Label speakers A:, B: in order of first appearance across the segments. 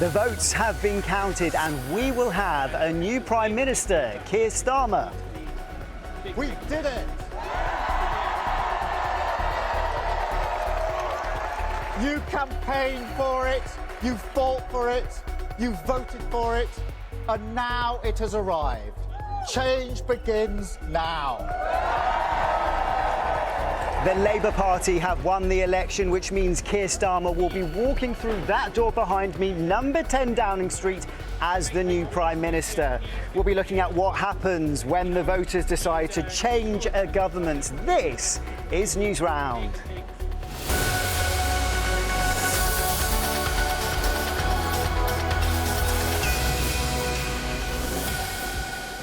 A: The votes have been counted and we will have a new Prime Minister, Keir Starmer.
B: We did it! You campaigned for it, you fought for it, you voted for it, and now it has arrived. Change begins now.
A: The Labour Party have won the election, which means Keir Starmer will be walking through that door behind me, number 10 Downing Street, as the new Prime Minister. We'll be looking at what happens when the voters decide to change a government. This is Newsround.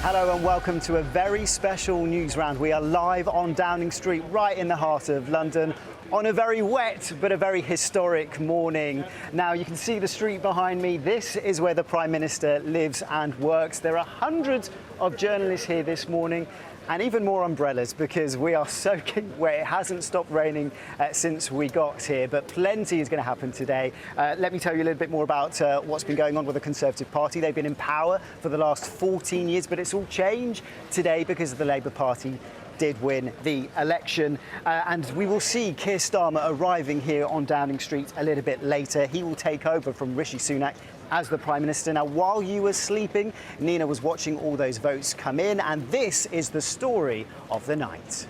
A: Hello and welcome to a very special news round. We are live on Downing Street, right in the heart of London, on a very wet but a very historic morning. Now you can see the street behind me. This is where the Prime Minister lives and works. There are hundreds of journalists here this morning and even more umbrellas because we are soaking wet. It hasn't stopped raining since we got here, but plenty is going to happen today. Let me tell you a little bit more about what's been going on with the Conservative Party. They've been in power for the last 14 years, but it's all changed today because the Labour Party did win the election. And we will see Keir Starmer arriving here on Downing Street a little bit later. He will take over from Rishi Sunak as the Prime Minister. Now, while you were sleeping, Nina was watching all those votes come in, and this is the story of the night.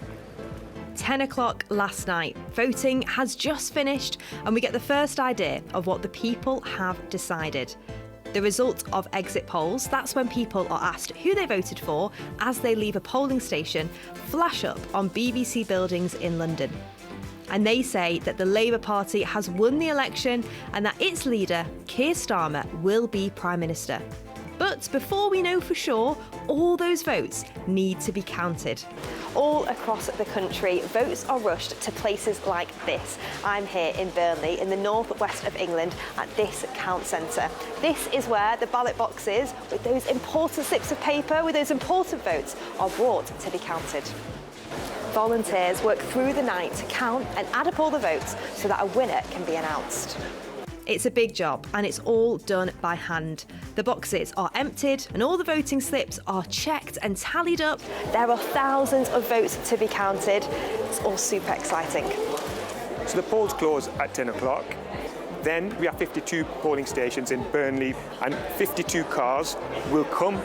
C: 10 o'clock last night. Voting has just finished, and we get the first idea of what the people have decided. The result of exit polls, that's when people are asked who they voted for as they leave a polling station, flash up on BBC buildings in London. And they say that the Labour Party has won the election and that its leader, Keir Starmer, will be Prime Minister. But before we know for sure, all those votes need to be counted. All across the country, votes are rushed to places like this. I'm here in Burnley, in the northwest of England, at this count centre. This is where the ballot boxes, with those important slips of paper, with those important votes, are brought to be counted. Volunteers work through the night to count and add up all the votes so that a winner can be announced. It's a big job and it's all done by hand. The boxes are emptied and all the voting slips are checked and tallied up. There are thousands of votes to be counted. It's all super exciting.
D: So the polls close at 10 o'clock. Then we have 52 polling stations in Burnley and 52 cars will come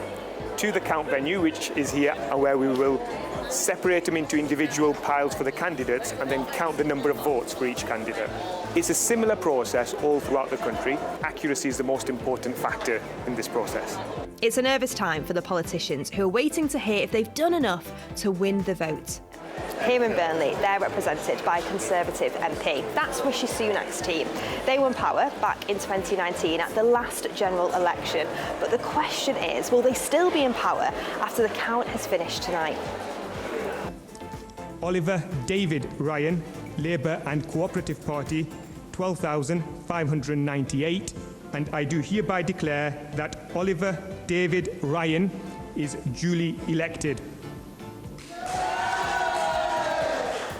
D: to the count venue, which is here, and where we will separate them into individual piles for the candidates and then count the number of votes for each candidate. It's a similar process all throughout the country. Accuracy is the most important factor in this process.
C: It's a nervous time for the politicians who are waiting to hear if they've done enough to win the vote. Here in Burnley, they're represented by a Conservative MP. That's Rishi Sunak's team. They won power back in 2019 at the last general election. But the question is, will they still be in power after the count has finished tonight?
D: Oliver David Ryan, Labour and Cooperative Party, 12,598. And I do hereby declare that Oliver David Ryan is duly elected.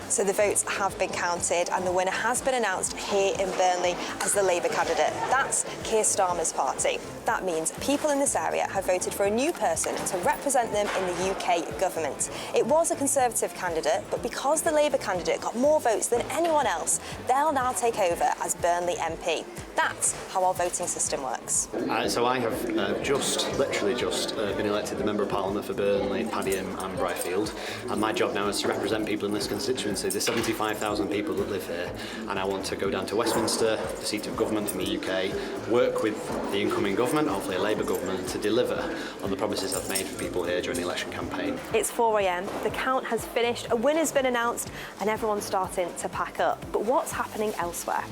C: So the votes have been counted and the winner has been announced here in Burnley as the Labour candidate. That's Keir Starmer's party. That means people in this area have voted for a new person to represent them in the UK government. It was a Conservative candidate, but because the Labour candidate got more votes than anyone else, they'll now take over as Burnley MP. That's how our voting system works.
E: So I have literally just been elected the Member of Parliament for Burnley, Padiham and Brighfield, and my job now is to represent people in this constituency, the 75,000 people that live here, and I want to go down to Westminster, the seat of government in the UK, work with the incoming government, hopefully a Labour government, to deliver on the promises I've made for people here during the election campaign.
C: It's 4 a.m, the count has finished, a winner's been announced, and everyone's starting to pack up. But what's happening elsewhere?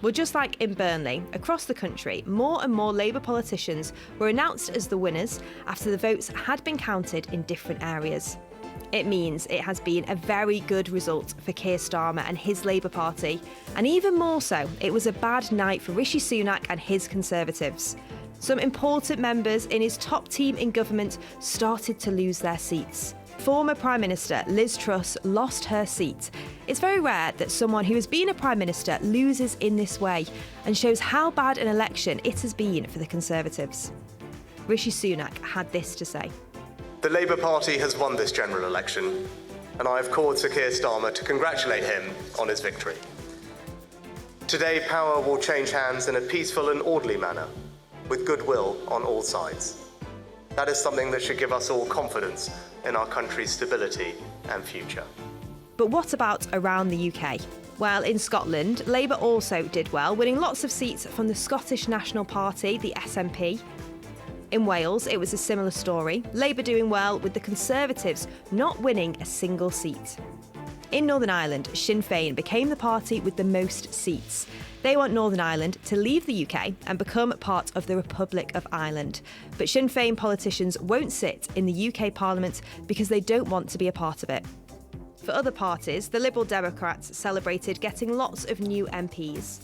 C: Well, just like in Burnley, across the country, more and more Labour politicians were announced as the winners after the votes had been counted in different areas. It means it has been a very good result for Keir Starmer and his Labour Party, and even more so, it was a bad night for Rishi Sunak and his Conservatives. Some important members in his top team in government started to lose their seats. Former Prime Minister Liz Truss lost her seat. It's very rare that someone who has been a Prime Minister loses in this way, and shows how bad an election it has been for the Conservatives. Rishi Sunak had this to say.
F: The Labour Party has won this general election, and I have called Sir Keir Starmer to congratulate him on his victory. Today, power will change hands in a peaceful and orderly manner, with goodwill on all sides. That is something that should give us all confidence in our country's stability and future.
C: But what about around the UK? Well, in Scotland, Labour also did well, winning lots of seats from the Scottish National Party, the SNP. In Wales, it was a similar story, Labour doing well with the Conservatives not winning a single seat. In Northern Ireland, Sinn Féin became the party with the most seats. They want Northern Ireland to leave the UK and become part of the Republic of Ireland. But Sinn Féin politicians won't sit in the UK Parliament because they don't want to be a part of it. For other parties, the Liberal Democrats celebrated getting lots of new MPs.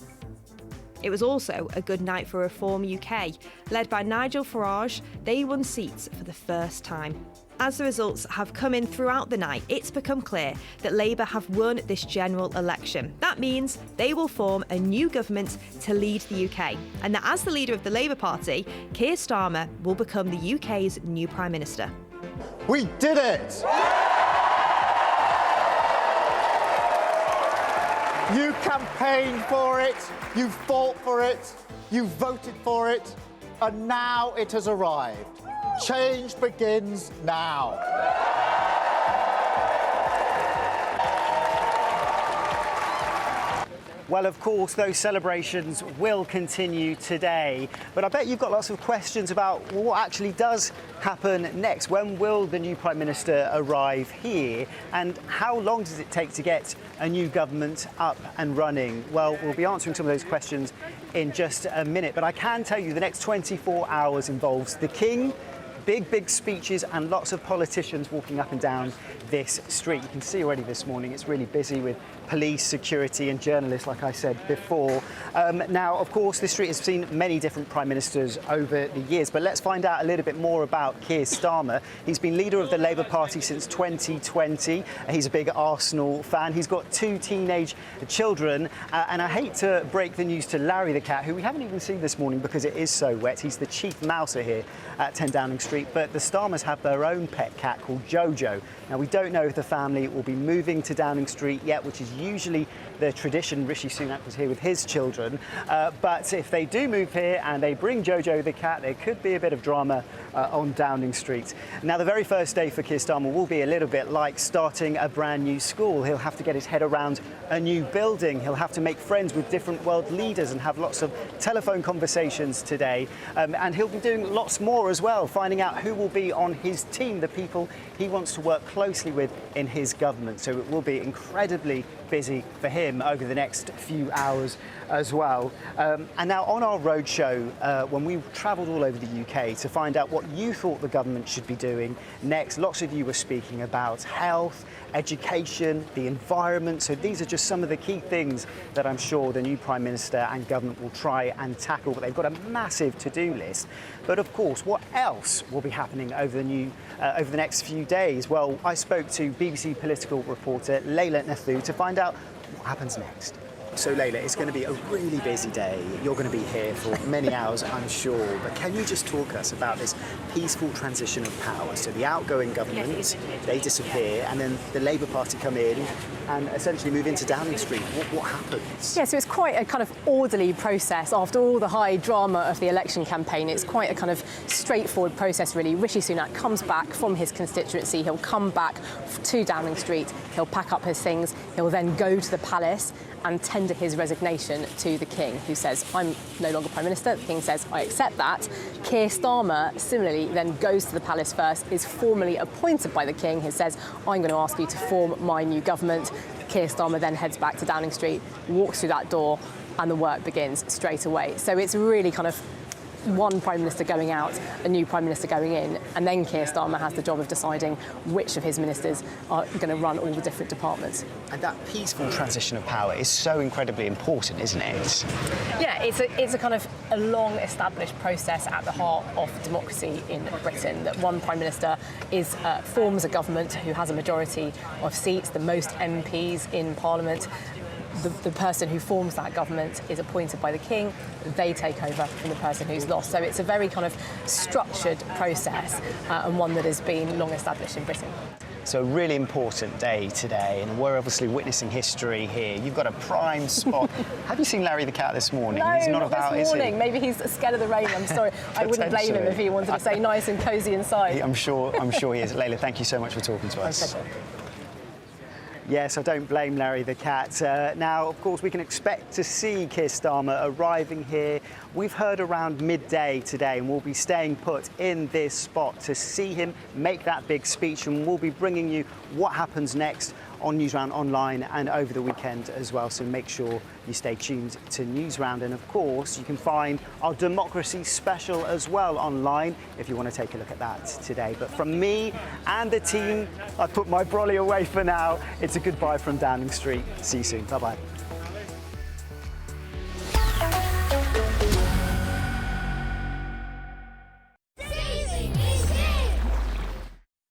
C: It was also a good night for Reform UK. Led by Nigel Farage, they won seats for the first time. As the results have come in throughout the night, it's become clear that Labour have won this general election. That means they will form a new government to lead the UK, and that as the leader of the Labour Party, Keir Starmer will become the UK's new Prime Minister.
B: We did it! You campaigned for it, you fought for it, you voted for it, and now it has arrived. Change begins now.
A: Well, of course, those celebrations will continue today. But I bet you've got lots of questions about what actually does happen next. When will the new Prime Minister arrive here? And how long does it take to get a new government up and running? Well, we'll be answering some of those questions in just a minute. But I can tell you the next 24 hours involves the King, big speeches and lots of politicians walking up and down this street. You can see already this morning it's really busy with police, security and journalists, like I said before. Now, of course, this street has seen many different Prime Ministers over the years, but let's find out a little bit more about Keir Starmer. He's been leader of the Labour Party since 2020. He's a big Arsenal fan. He's got 2 teenage children, and I hate to break the news to Larry the cat, who we haven't even seen this morning because it is so wet. He's the chief mouser here at 10 Downing Street, but the Starmers have their own pet cat called Jojo. Now, we don't know if the family will be moving to Downing Street yet, which is usually the tradition. Rishi Sunak was here with his children, but if they do move here and they bring Jojo the cat, there could be a bit of drama on Downing Street. Now, the very first day for Keir Starmer will be a little bit like starting a brand new school. He'll have to get his head around a new building. He'll have to make friends with different world leaders and have lots of telephone conversations today. And he'll be doing lots more as well, finding out who will be on his team, the people he wants to work closely with in his government. So it will be incredibly busy for him over the next few hours as well. And now on our roadshow, when we travelled all over the UK to find out what you thought the government should be doing next, lots of you were speaking about health, education, the environment. So these are just some of the key things that I'm sure the new Prime Minister and government will try and tackle. But they've got a massive to-do list. But of course, what else will be happening over the next few days? Well, I spoke to BBC political reporter Layla Nathu to find out what happens next. So Layla, it's going to be a really busy day. You're going to be here for many hours, I'm sure. But can you just talk us about this peaceful transition of power? So the outgoing government, they disappear, and then the Labour Party come in and essentially move into Downing Street. What happens?
G: Yeah, so it's quite a kind of orderly process after all the high drama of the election campaign. It's quite a kind of straightforward process, really. Rishi Sunak comes back from his constituency. He'll come back to Downing Street. He'll pack up his things. He'll then go to the palace and tender his resignation to the King, who says, I'm no longer Prime Minister. The King says, I accept that. Keir Starmer, similarly, then goes to the palace first, is formally appointed by the King, who says, I'm going to ask you to form my new government. Keir Starmer then heads back to Downing Street, walks through that door, and the work begins straight away. So it's really kind of one Prime Minister going out, a new Prime Minister going in, and then Keir Starmer has the job of deciding which of his ministers are going to run all the different departments.
A: And that peaceful transition of power is so incredibly important, isn't it?
G: Yeah, it's a kind of a long-established process at the heart of democracy in Britain, that one Prime Minister forms a government who has a majority of seats, the most MPs in Parliament. The person who forms that government is appointed by the King. They take over from the person who's lost. So it's a very kind of structured process and one that has been long established in Britain.
A: So a really important day today, and we're obviously witnessing history here. You've got a prime spot. Have you seen Larry the cat this morning?
G: No,
A: he's not about,
G: this morning.
A: Is he?
G: Maybe he's scared of the rain. I'm sorry. I wouldn't blame him if he wanted to stay nice and cosy inside.
A: I'm sure he is. Layla, thank you so much for talking to us.
G: My pleasure.
A: Yes, I don't blame Larry the cat. Now, of course, we can expect to see Keir Starmer arriving here. We've heard around midday today, and we'll be staying put in this spot to see him make that big speech, and we'll be bringing you what happens next on Newsround online and over the weekend as well. So make sure you stay tuned to Newsround. And of course, you can find our Democracy special as well online if you want to take a look at that today. But from me and the team, I put my brolly away for now. It's a goodbye from Downing Street. See you soon. Bye-bye.